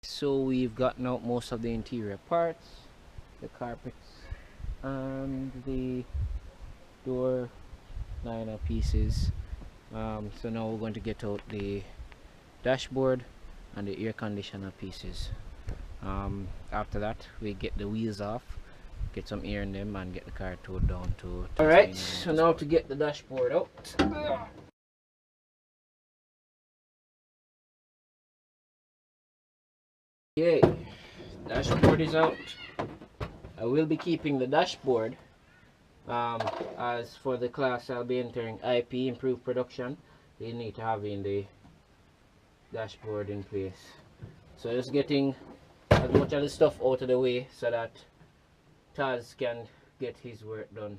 So we've gotten out most of the interior parts, the carpets and the door liner pieces. So now we're going to get out the dashboard and the air conditioner pieces. After that we get the wheels off, get some air in them and get the car towed down to Tazmanian. Alright, so now to get the dashboard out. Okay, dashboard is out. I will be keeping the dashboard. As for the class I'll be entering IP, improved production, they need to have in the dashboard in place. So just getting as much of the stuff out of the way so that Taz can get his work done,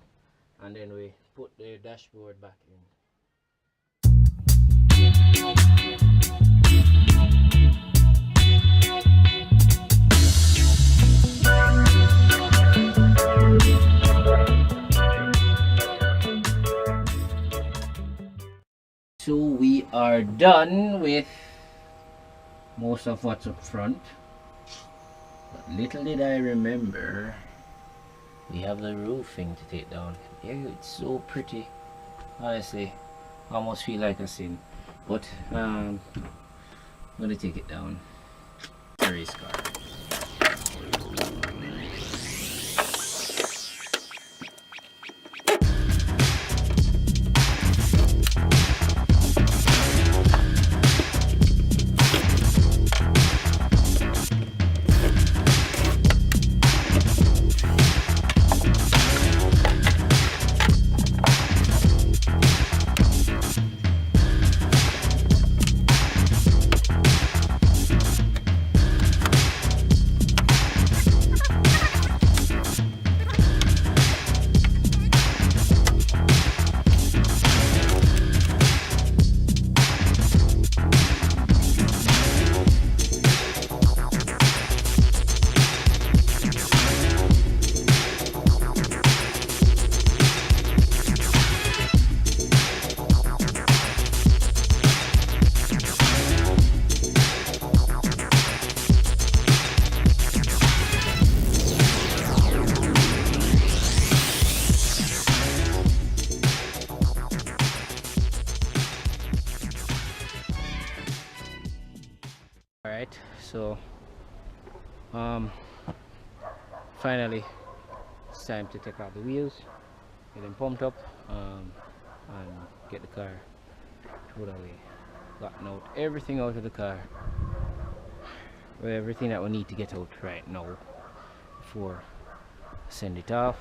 and then we put the dashboard back in. So we are done with most of what's up front, but little did I remember we have the roofing to take down. Yeah, it's so pretty, honestly. I almost feel like a sin, but I'm gonna take it down. Race car. Alright, so finally it's time to take out the wheels, get them pumped up, and get the car towed away. Gotten out everything out of the car, everything that we need to get out right now before I send it off.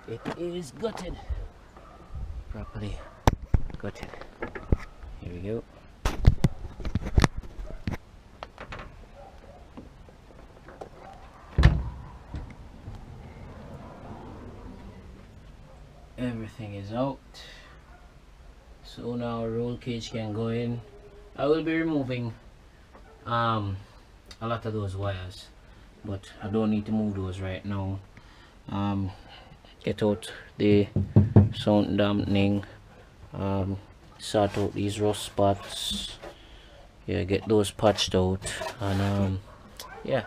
It is gutted, properly gutted. Here we go. Everything is out, so now roll cage can go in. I will be removing a lot of those wires, but I don't need to move those right now. Get out the sound dampening, sort out these rust spots, yeah, get those patched out, and yeah,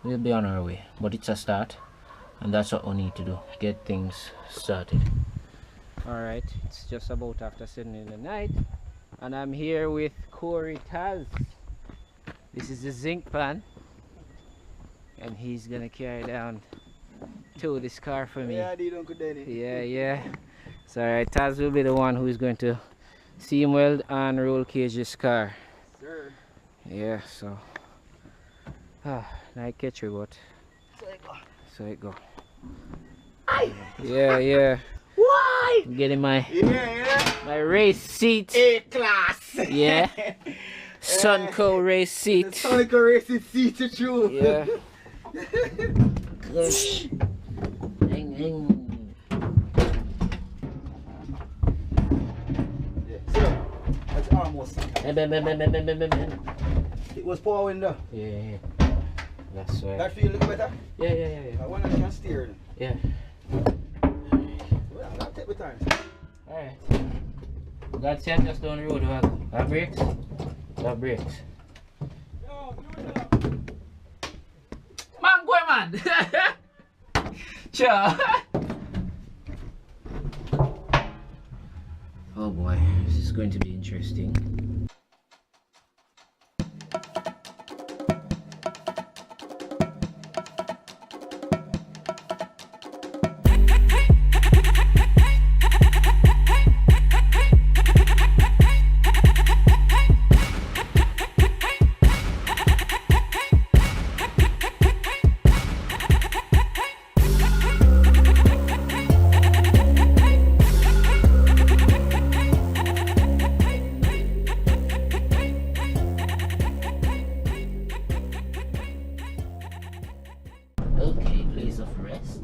we'll be on our way. But it's a start, and that's what we need to do, get things started. Alright, it's just about after 7 in the night, and I'm here with Corey Taz. This is the zinc pan, and he's gonna carry down tow this car for me. Yeah. So alright, Taz will be the one who is going to seam weld and roll cage this car. Sure. Yeah, so night catcher, but so it go. Yeah. Why? I'm getting my my race seat. A-class. Yeah. Sunco race seat. The Sunco racing seat is true. Yeah. Gosh. Hang. Yeah. So that's almost. It was power window. Yeah. That's right. That feel a little better? Yeah. I want to can steer it. Yeah. Well, I'll take the time. Alright. God said just down the road, have brakes? Have brakes. I'm going mad. Sure. Oh boy, this is going to be interesting. Okay, place of rest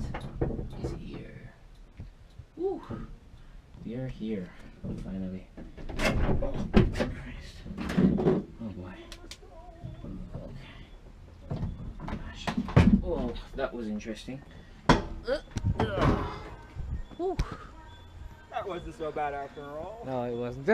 is here. Woo! We are here, finally. Oh, Christ. Oh boy. Okay. Gosh. Oh, that was interesting. Woo. That wasn't so bad after all. No, it wasn't.